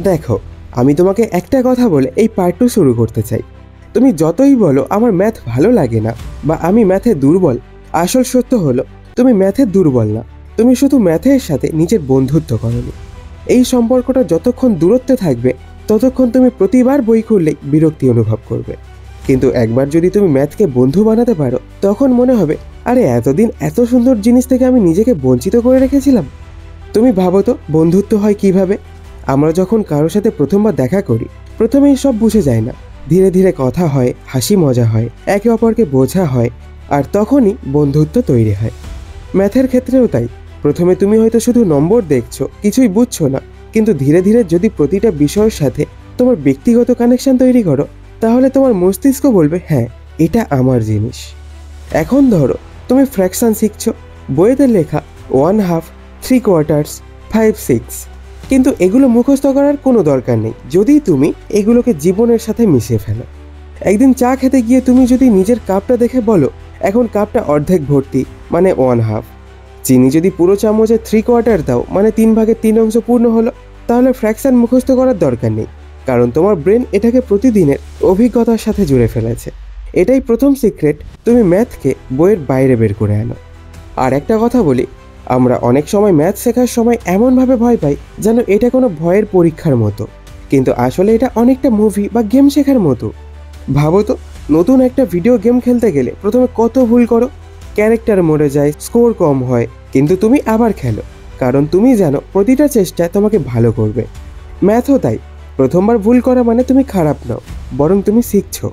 দেখো, আমি তোমাকে একটা কথা বলে এই পার্ট 2 শুরু করতে চাই। তুমি যতই বলো আমার ম্যাথ ভালো লাগে না বা আমি ম্যাথে দুর্বল, আসল সত্য হলো তুমি ম্যাথে দুর্বল না, তুমি শুধু ম্যাথের সাথে নিজের বন্ধুত্ব করোনি। এই সম্পর্কটা যতক্ষণ দূরত্বে থাকবে ততক্ষণ তুমি প্রতিবার বই খুললেই বিরক্তি অনুভব করবে। কিন্তু একবার যদি তুমি ম্যাথকে বন্ধু বানাতে পারো তখন মনে হবে, আরে এতদিন এত সুন্দর জিনিস থেকে আমি নিজেকে বঞ্চিত করে রেখেছিলাম। তুমি ভাবো তো বন্ধুত্ব হয় কিভাবে? আমরা যখন কারোর সাথে প্রথমবার দেখা করি প্রথমেই সব বুঝে যায় না, ধীরে ধীরে কথা হয়, হাসি মজা হয়, একে অপরকে বোঝা হয়, আর তখনই বন্ধুত্ব তৈরি হয়। ম্যাথের ক্ষেত্রেও তাই। প্রথমে তুমি হয়তো শুধু নম্বর দেখছো, কিছুই বুঝছো না, কিন্তু ধীরে ধীরে যদি প্রতিটা বিষয়ের সাথে তোমার ব্যক্তিগত কানেকশন তৈরি করো তাহলে তোমার মস্তিষ্ক বলবে, হ্যাঁ এটা আমার জিনিস। এখন ধরো তুমি ফ্র্যাকশন শিখছো, বইতে লেখা 1/2, 3/4, 5/6, কিন্তু এগুলো মুখস্থ করার কোনো দরকার নেই যদি তুমি এগুলোকে জীবনের সাথে মিশিয়ে ফেলো। একদিন চা খেতে গিয়ে তুমি যদি নিজের কাপটা দেখে বলো এখন কাপটা অর্ধেক ভর্তি মানে 1/2, চিনি যদি পুরো চামচে 3/4 দাও মানে 3/3 পূর্ণ হলো, তাহলে ফ্র্যাকশন মুখস্থ করার দরকার নেই, কারণ তোমার ব্রেন এটাকে প্রতিদিনের অভিজ্ঞতার সাথে জুড়ে ফেলেছে। এটাই প্রথম সিক্রেট, তুমি ম্যাথকে বইয়ের বাইরে বের করে আনো। আর একটা কথা বলি, আমরা অনেক সময় ম্যাথ শেখার সময় এমনভাবে ভয় পাই যেন এটা কোনো ভয়ের পরীক্ষার মতো, কিন্তু আসলে এটা অনেকটা মুভি বা গেম শেখার মতো। ভাবো তো, নতুন একটা ভিডিও গেম খেলতে গেলে প্রথমে কত ভুল করো, ক্যারেক্টার মরে যায়, স্কোর কম হয়, কিন্তু তুমি আবার খেলো, কারণ তুমি জানো প্রতিটা চেষ্টা তোমাকে ভালো করবে। ম্যাথও তাই, প্রথমবার ভুল করা মানে তুমি খারাপ নাও, বরং তুমি শিখছো।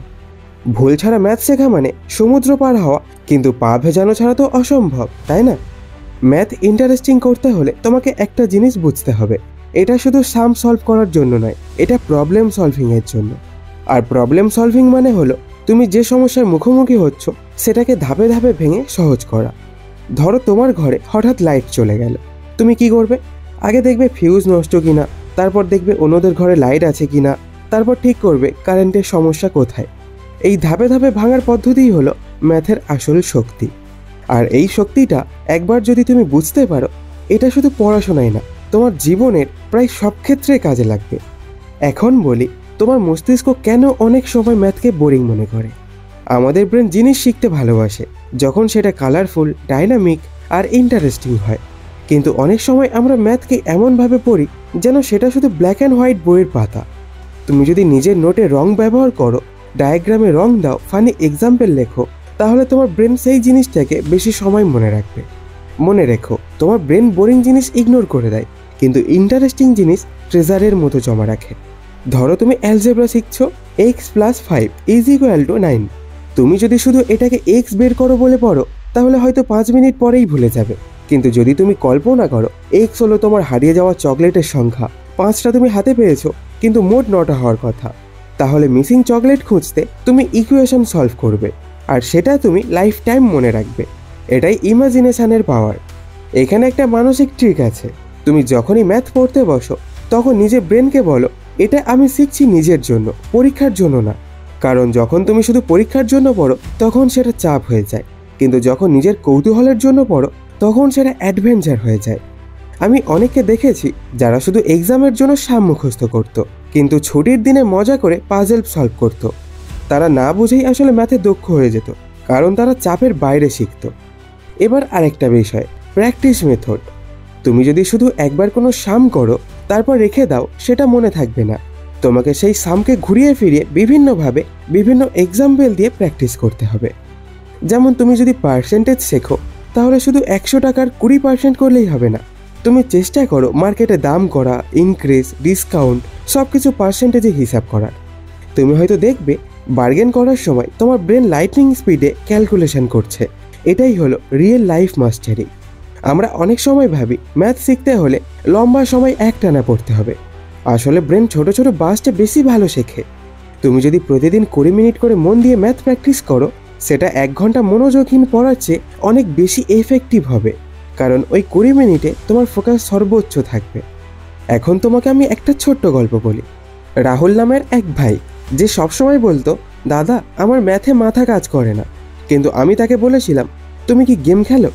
ভুল ছাড়া ম্যাথ শেখা মানে সমুদ্র পার হওয়া, কিন্তু পা ভেজানো ছাড়া তো অসম্ভব, তাই না? ম্যাথ ইন্টারেস্টিং করতে হলে তোমাকে একটা জিনিস বুঝতে হবে, এটা শুধু সাম সলভ করার জন্য নয়, এটা প্রবলেম সলভিংয়ের জন্য। আর প্রবলেম সলভিং মানে হলো তুমি যে সমস্যার মুখোমুখি হচ্ছ সেটাকে ধাপে ধাপে ভেঙে সহজ করা। ধরো তোমার ঘরে হঠাৎ লাইট চলে গেল, তুমি কি করবে? আগে দেখবে ফিউজ নষ্ট কিনা, তারপর দেখবে অন্যদের ঘরে লাইট আছে কিনা, তারপর ঠিক করবে কারেন্টের সমস্যা কোথায়। এই ধাপে ধাপে ভাঙার পদ্ধতিই হলো ম্যাথের আসল শক্তি। আর এই শক্তিটা একবার যদি তুমি বুঝতে পারো, এটা শুধু পড়াশোনায় না, তোমার জীবনের প্রায় সব ক্ষেত্রে কাজে লাগবে। এখন বলি, তোমার মস্তিষ্ক কেন অনেক সময় ম্যাথকে বোরিং মনে করে। আমাদের ব্রেন জিনিস শিখতে ভালোবাসে যখন সেটা কালারফুল, ডাইনামিক আর ইন্টারেস্টিং হয়, কিন্তু অনেক সময় আমরা ম্যাথকে এমনভাবে পড়ি যেন সেটা শুধু ব্ল্যাক অ্যান্ড হোয়াইট বইয়ের পাতা। তুমি যদি নিজের নোটে রং ব্যবহার করো, ডায়াগ্রামে রং দাও, ফানি এক্সাম্পল লেখো, তাহলে তোমার ব্রেন সেই জিনিসটাকে বেশি সময় মনে রাখবে। মনে রেখো, তোমার ব্রেন বোরিং জিনিস ইগনোর করে দেয়, কিন্তু ইন্টারেস্টিং জিনিস ট্রেজারের মতো জমা রাখে। ধরো তুমি অ্যালজেব্রা শিখছো, x+5 = 9, তুমি যদি শুধু এটাকে এক্স বের করো বলে পড়ো তাহলে হয়তো 5 মিনিট পরেই ভুলে যাবে, কিন্তু যদি তুমি কল্পনা করো এক্স হলো তোমার হারিয়ে যাওয়া চকলেটের সংখ্যা, 5টা তুমি হাতে পেয়েছো কিন্তু মোট 9টা হওয়ার কথা, তাহলে মিসিং চকলেট খুঁজতে তুমি ইকুয়েশন সলভ করবে, আর সেটা তুমি লাইফ টাইম মনে রাখবে। এটাই ইমাজিনেশনের পাওয়ার। এখানে একটা মানসিক ট্রিক আছে, তুমি যখনই ম্যাথ পড়তে বসো তখন নিজের ব্রেনকে বলো, এটা আমি শিখছি নিজের জন্য, পরীক্ষার জন্য না। কারণ যখন তুমি শুধু পরীক্ষার জন্য পড়ো তখন সেটা চাপ হয়ে যায়, কিন্তু যখন নিজের কৌতূহলের জন্য পড়ো তখন সেটা অ্যাডভেঞ্চার হয়ে যায়। আমি অনেককে দেখেছি যারা শুধু এক্সামের জন্য সাম মুখস্থ করত, কিন্তু ছুটির দিনে মজা করে পাজল সলভ করত। তারা না বুঝেই আসলে ম্যাথে দক্ষ হয়ে যেত, কারণ তারা চাপের বাইরে শিখত। এবার আরেকটা বিষয়, প্র্যাকটিস মেথড। তুমি যদি শুধু একবার কোনো সাম করো তারপর রেখে দাও, সেটা মনে থাকবে না। তোমাকে সেই সামকে ঘুরিয়ে ফিরিয়ে বিভিন্নভাবে বিভিন্ন এক্সাম্পল দিয়ে প্র্যাকটিস করতে হবে। যেমন তুমি যদি পার্সেন্টেজ শেখো তাহলে শুধু 100 টাকার 20% করলেই হবে না, তুমি চেষ্টা করো মার্কেটে দাম করা, ইনক্রিজ, ডিসকাউন্ট সব কিছু পার্সেন্টেজে হিসাব করার। তুমি হয়তো দেখবে বার্গেন করার সময় তোমার ব্রেন লাইটনিং স্পিডে ক্যালকুলেশন করছে। এটাই হলো রিয়েল লাইফ মাস্টারি। আমরা অনেক সময় ভাবি ম্যাথ শিখতে হলে লম্বা সময় একটানা পড়তে হবে, আসলে ব্রেন ছোট ছোট বাস্টে বেশি ভালো শেখে। তুমি যদি প্রতিদিন 20 মিনিট করে মন দিয়ে ম্যাথ প্র্যাকটিস করো, সেটা 1 ঘন্টা মনোযোগহীন পড়ার চেয়ে অনেক বেশি এফেক্টিভ হবে, কারণ ওই 20 মিনিটে তোমার ফোকাস সর্বোচ্চ থাকবে। এখন তোমাকে আমি একটা ছোট্ট গল্প বলি। রাহুল নামের এক ভাই, যে সবসময় বলতো, দাদা আমার ম্যাথে মাথা কাজ করে না, কিন্তু আমি তাকে বলেছিলাম, তুমি কি গেম খেলো?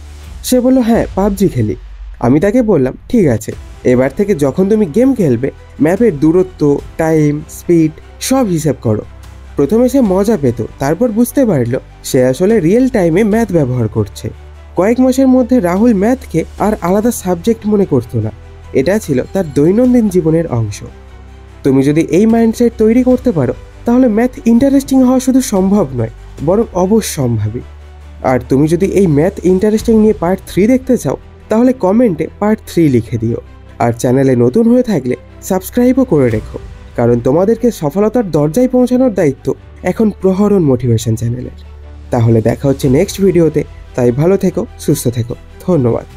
সে বলল, হ্যাঁ পাবজি খেলি। আমি তাকে বললাম, ঠিক আছে, এবার থেকে যখন তুমি গেম খেলবে ম্যাপের দূরত্ব, টাইম, স্পিড সব হিসেব করো। প্রথমে সে মজা পেত, তারপর বুঝতে পারলো সে আসলে রিয়েল টাইমে ম্যাথ ব্যবহার করছে। কয়েক মাসের মধ্যে রাহুল ম্যাথকে আর আলাদা সাবজেক্ট মনে করতো না, এটা ছিল তার দৈনন্দিন জীবনের অংশ। তুমি যদি এই মাইন্ডসেট তৈরি করতে পারো তাহলে ম্যাথ ইন্টারেস্টিং হওয়া শুধু সম্ভব নয়, বরং অবশ্যম্ভাবী। আর তুমি যদি এই ম্যাথ ইন্টারেস্টিং নিয়ে পার্ট 3 দেখতে চাও তাহলে কমেন্টে পার্ট 3 লিখে দিও। আর চ্যানেলে নতুন হয়ে থাকলে সাবস্ক্রাইবও করে রেখো, কারণ তোমাদেরকে সফলতার দরজায় পৌঁছানোর দায়িত্ব এখন প্রহরণ মোটিভেশন চ্যানেলের। তাহলে দেখা হচ্ছে নেক্সট ভিডিওতে, তাই ভালো থেকো, সুস্থ থেকো, ধন্যবাদ।